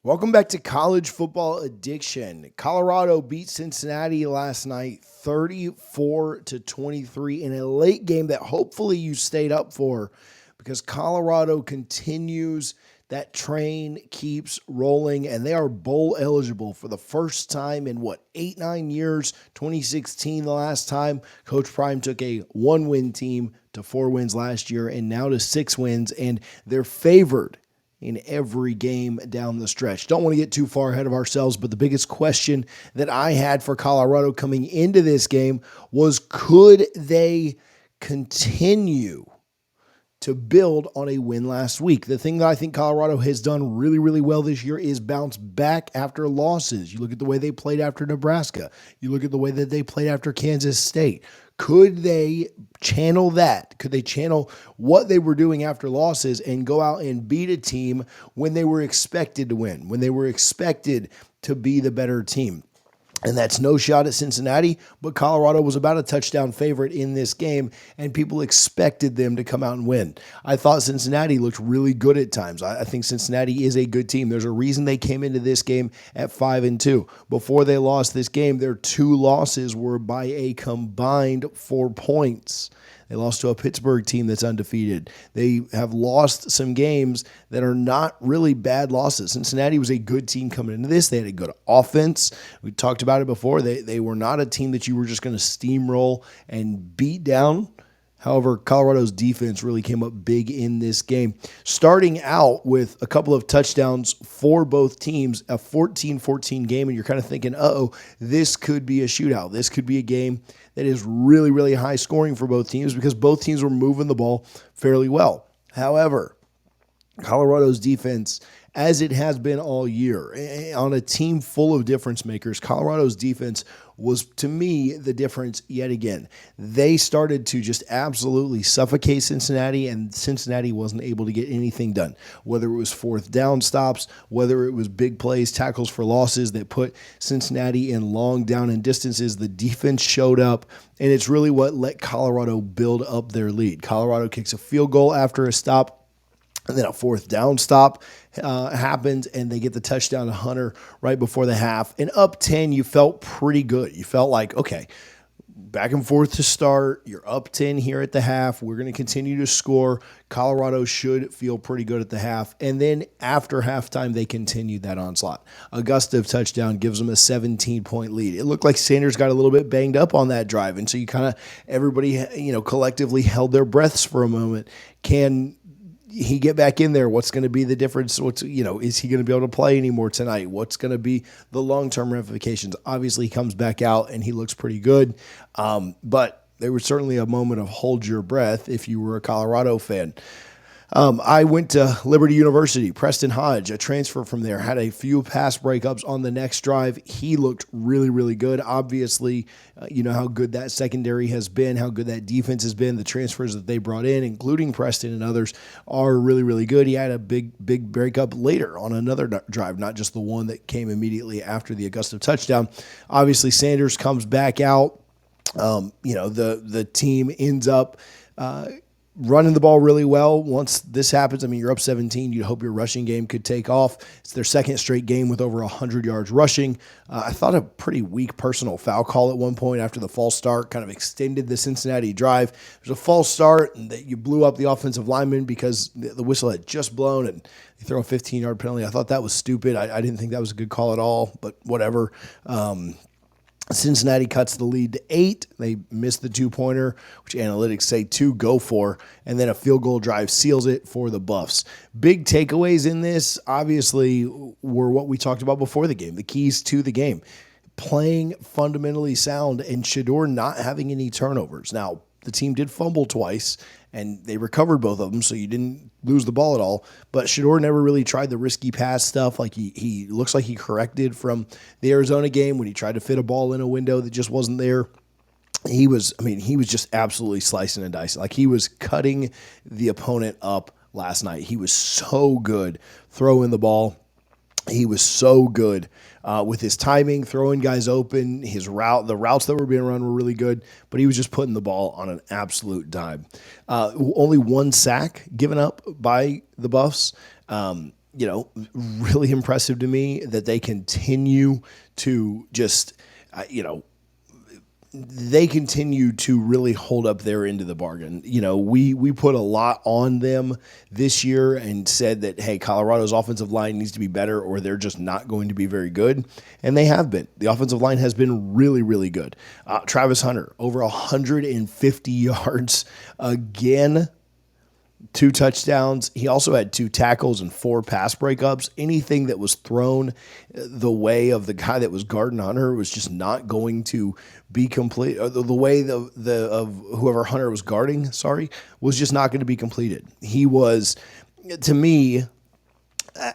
Welcome back to College Football Addiction. Colorado beat Cincinnati last night 34-23 in a late game that hopefully you stayed up for because Colorado continues. That train keeps rolling, and they are bowl eligible for the first time in 8-9 years. 2016, the last time Coach Prime took a 1-win team to 4 wins last year, and now to 6 wins, and they're favored in every game down the stretch. Don't want to get too far ahead of ourselves, but the biggest question that I had for Colorado coming into this game was, could they continue to build on a win last week? The thing that I think Colorado has done really, really well this year is bounce back after losses. You look at the way they played after Nebraska. You look at the way that they played after Kansas State. Could they channel that? Could they channel what they were doing after losses and go out and beat a team when they were expected to win, when they were expected to be the better team? And that's no shot at Cincinnati, but Colorado was about a touchdown favorite in this game, and people expected them to come out and win. I thought Cincinnati looked really good at times. I think Cincinnati is a good team. There's a reason they came into this game at 5-2. Before they lost this game, their 2 losses were by a combined 4 points. They lost to a Pittsburgh team that's undefeated. They have lost some games that are not really bad losses. Cincinnati was a good team coming into this. They had a good offense. We talked about it before. They were not a team that you were just going to steamroll and beat down. However, Colorado's defense really came up big in this game, starting out with a couple of touchdowns for both teams, a 14-14 game, and you're kind of thinking, this could be a shootout. This could be a game that is really, really high scoring for both teams because both teams were moving the ball fairly well. However, Colorado's defense, as it has been all year, on a team full of difference makers, Colorado's defense was, to me, the difference yet again. They started to just absolutely suffocate Cincinnati, and Cincinnati wasn't able to get anything done, whether it was fourth down stops, whether it was big plays, tackles for losses that put Cincinnati in long down and distances. The defense showed up, and it's really what let Colorado build up their lead. Colorado kicks a field goal after a stop, and then a fourth down stop happens, and they get the touchdown to Hunter right before the half. And up 10, you felt pretty good. You felt like, okay, back and forth to start. You're up 10 here at the half. We're going to continue to score. Colorado should feel pretty good at the half. And then after halftime, they continued that onslaught. A Gustav touchdown gives them a 17-point lead. It looked like Sanders got a little bit banged up on that drive. And so everybody, collectively held their breaths for a moment. Can he get back in there? What's going to be the difference? Is he going to be able to play anymore tonight? What's going to be the long-term ramifications? Obviously, he comes back out and he looks pretty good. But there was certainly a moment of hold your breath if you were a Colorado fan. I went to Liberty University. Preston Hodge, a transfer from there, had a few pass breakups on the next drive. He looked really, really good. Obviously, you know how good that secondary has been, how good that defense has been. The transfers that they brought in, including Preston and others, are really, really good. He had a big breakup later on another drive, not just the one that came immediately after the Augusta touchdown. Obviously, Sanders comes back out. The team ends up running the ball really well. Once this happens, you're up 17. You hope your rushing game could take off. It's their second straight game with over 100 yards rushing. I thought a pretty weak personal foul call at one point after the false start kind of extended the Cincinnati drive. There's a false start, and you blew up the offensive lineman because the whistle had just blown, and they throw a 15-yard penalty. I thought that was stupid. I didn't think that was a good call at all, but whatever. Cincinnati cuts the lead to 8. They miss the 2-pointer, which analytics say 2 go for, and then a field goal drive seals it for the Buffs. Big takeaways in this, obviously, were what we talked about before the game, the keys to the game. Playing fundamentally sound and Shedeur not having any turnovers. Now, the team did fumble twice, and they recovered both of them, so you didn't lose the ball at all. But Shedeur never really tried the risky pass stuff. Like he looks like he corrected from the Arizona game when he tried to fit a ball in a window that just wasn't there. He was just absolutely slicing and dicing. Like he was cutting the opponent up last night. He was so good throwing the ball. He was so good with his timing, throwing guys open. The routes that were being run were really good, but he was just putting the ball on an absolute dime. Only 1 sack given up by the Buffs. really impressive to me that they continue to just, they continue to really hold up their end of the bargain. We put a lot on them this year and said that, hey, Colorado's offensive line needs to be better or they're just not going to be very good. And they have been. The offensive line has been really, really good. Travis Hunter, over 150 yards again. 2 touchdowns. He also had 2 tackles and 4 pass breakups. Anything that was thrown the way of the guy that was guarding Hunter was just not going to be complete. The way of whoever Hunter was guarding, was just not going to be completed. He was, to me,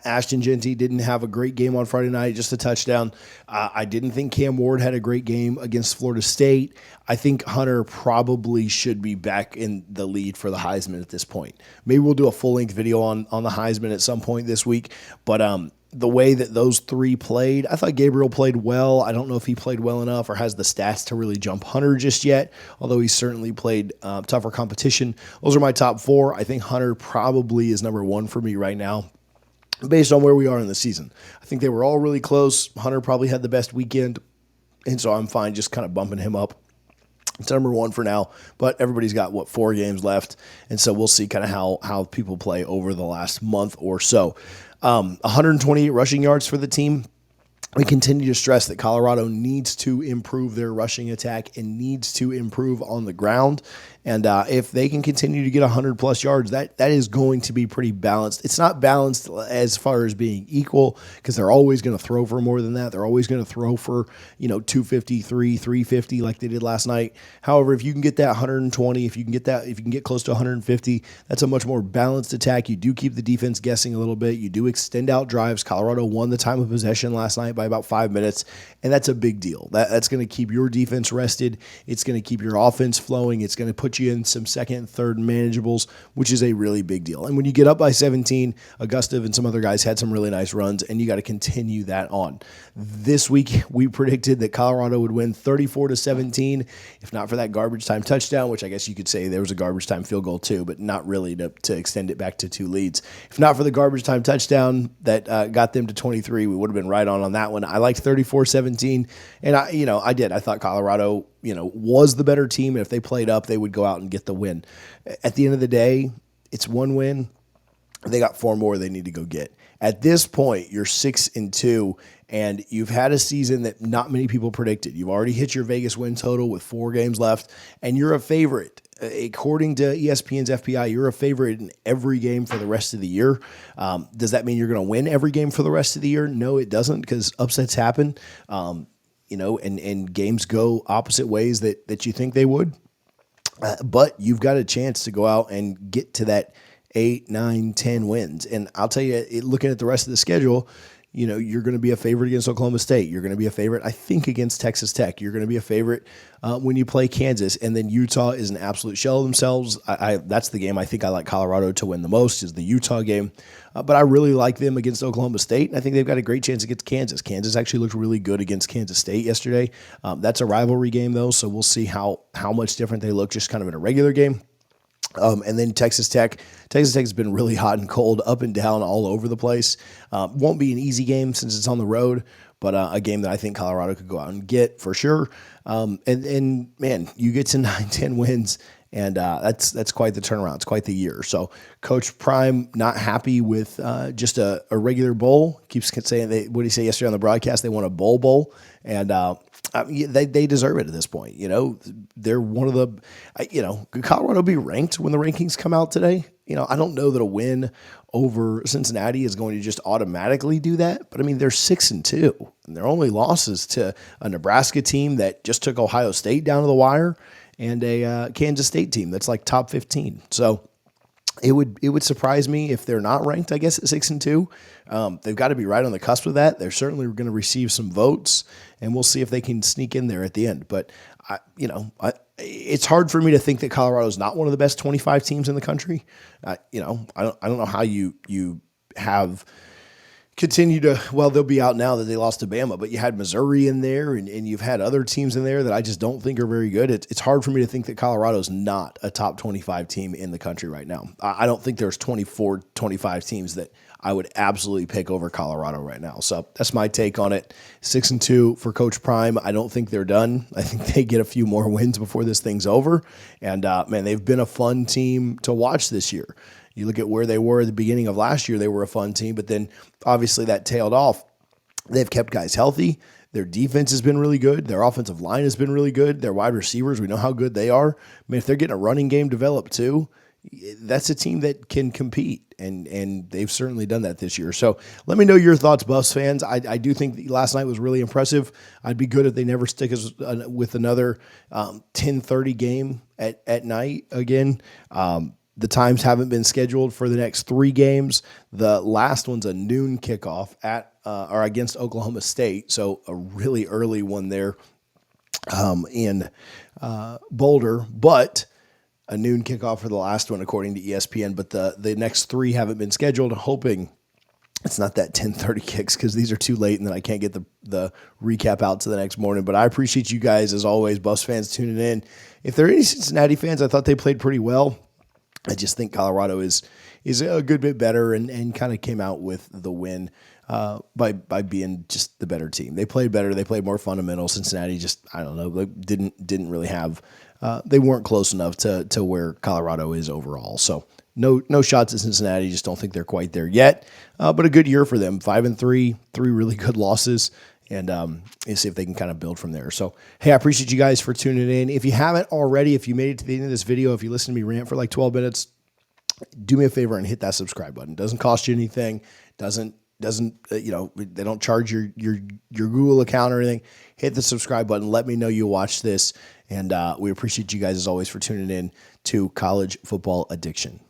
Ashton Genty didn't have a great game on Friday night, just a touchdown. I didn't think Cam Ward had a great game against Florida State. I think Hunter probably should be back in the lead for the Heisman at this point. Maybe we'll do a full-length video on the Heisman at some point this week. But the way that those 3 played, I thought Gabriel played well. I don't know if he played well enough or has the stats to really jump Hunter just yet, although he certainly played tougher competition. Those are my top 4. I think Hunter probably is number 1 for me right now, based on where we are in the season. I think they were all really close. Hunter probably had the best weekend, and so I'm fine just kind of bumping him up. It's number 1 for now, but everybody's got, 4 games left, and so we'll see kind of how people play over the last month or so. 128 rushing yards for the team. We continue to stress that Colorado needs to improve their rushing attack and needs to improve on the ground. And if they can continue to get 100-plus yards, that is going to be pretty balanced. It's not balanced as far as being equal because they're always going to throw for more than that. They're always going to throw for 253, 350 like they did last night. However, if you can get that 120, if you can get close to 150, that's a much more balanced attack. You do keep the defense guessing a little bit. You do extend out drives. Colorado won the time of possession last night by about 5 minutes, and that's a big deal. That's going to keep your defense rested. It's going to keep your offense flowing. It's going to put you in some second and third manageables, which is a really big deal. And when you get up by 17, Augusta and some other guys had some really nice runs, and you got to continue that on. This week, we predicted that Colorado would win 34-17, if not for that garbage time touchdown, which I guess you could say there was a garbage time field goal too, but not really to extend it back to 2 leads. If not for the garbage time touchdown that got them to 23, we would have been right on that one. I liked 34-17, and I did. I thought Colorado was the better team, and if they played up, they would go out and get the win. At the end of the day, it's 1 win. They got 4 more they need to go get. At this point, you're 6-2, and you've had a season that not many people predicted. You've already hit your Vegas win total with 4 games left, and you're a favorite. According to ESPN's FPI, you're a favorite in every game for the rest of the year. Does that mean you're going to win every game for the rest of the year? No, it doesn't, because upsets happen. And games go opposite ways that you think they would. But you've got a chance to go out and get to that 8, 9, 10 wins. And I'll tell you, looking at the rest of the schedule, you're going to be a favorite against Oklahoma State. You're going to be a favorite, I think, against Texas Tech. You're going to be a favorite when you play Kansas. And then Utah is an absolute shell of themselves. That's the game I think I like Colorado to win the most, is the Utah game. But I really like them against Oklahoma State, and I think they've got a great chance against Kansas. Kansas actually looked really good against Kansas State yesterday. That's a rivalry game, though, so we'll see how much different they look just kind of in a regular game. And then Texas Tech. Texas Tech has been really hot and cold, up and down, all over the place. Won't be an easy game since it's on the road, but a game that I think Colorado could go out and get for sure. And man, you get to 9-10 wins, and that's quite the turnaround. It's quite the year. So Coach Prime not happy with just a regular bowl. Keeps saying what did he say yesterday on the broadcast? They want a bowl, and they deserve it at this point. They're one of the. Could Colorado be ranked when the rankings come out today? I don't know that a win over Cincinnati is going to just automatically do that, but I mean, they're 6-2, and their only losses to a Nebraska team that just took Ohio State down to the wire, and a Kansas State team that's like top 15. So it would surprise me if they're not ranked, I guess, at 6-2. They've got to be right on the cusp of that. They're certainly going to receive some votes, and we'll see if they can sneak in there at the end. But it's hard for me to think that Colorado's not one of the best 25 teams in the country. I don't know how you have continue to, well, they'll be out now that they lost to Bama, but you had Missouri in there and you've had other teams in there that I just don't think are very good. It's hard for me to think that Colorado's not a top 25 team in the country right now. I don't think there's 24, 25 teams that I would absolutely pick over Colorado right now. So that's my take on it. 6-2 for Coach Prime. I don't think they're done. I think they get a few more wins before this thing's over. And man, they've been a fun team to watch this year. You look at where they were at the beginning of last year, they were a fun team, but then obviously that tailed off. They've kept guys healthy. Their defense has been really good. Their offensive line has been really good. Their wide receivers, we know how good they are. I mean, if they're getting a running game developed too, that's a team that can compete, and they've certainly done that this year. So let me know your thoughts, Buffs fans. I do think last night was really impressive. I'd be good if they never stick us with another 10:30 game at night again. The times haven't been scheduled for the next 3 games. The last one's a noon kickoff or against Oklahoma State, so a really early one there in Boulder, but a noon kickoff for the last one according to ESPN. But the next 3 haven't been scheduled. Hoping it's not that 10:30 kicks because these are too late and then I can't get the recap out to the next morning. But I appreciate you guys as always, Buffs fans, tuning in. If there are any Cincinnati fans, I thought they played pretty well. I just think Colorado is a good bit better and kind of came out with the win by being just the better team. They played better. They played more fundamental. Cincinnati just, I don't know, didn't really have they weren't close enough to where Colorado is overall. So no shots at Cincinnati. Just don't think they're quite there yet. But a good year for them. 5-3, 3 really good losses. And see if they can kind of build from there. So, hey, I appreciate you guys for tuning in. If you haven't already, if you made it to the end of this video, if you listen to me rant for like 12 minutes, do me a favor and hit that subscribe button. Doesn't cost you anything. Doesn't they don't charge your Google account or anything. Hit the subscribe button. Let me know you watch this. And we appreciate you guys as always for tuning in to College Football Addiction.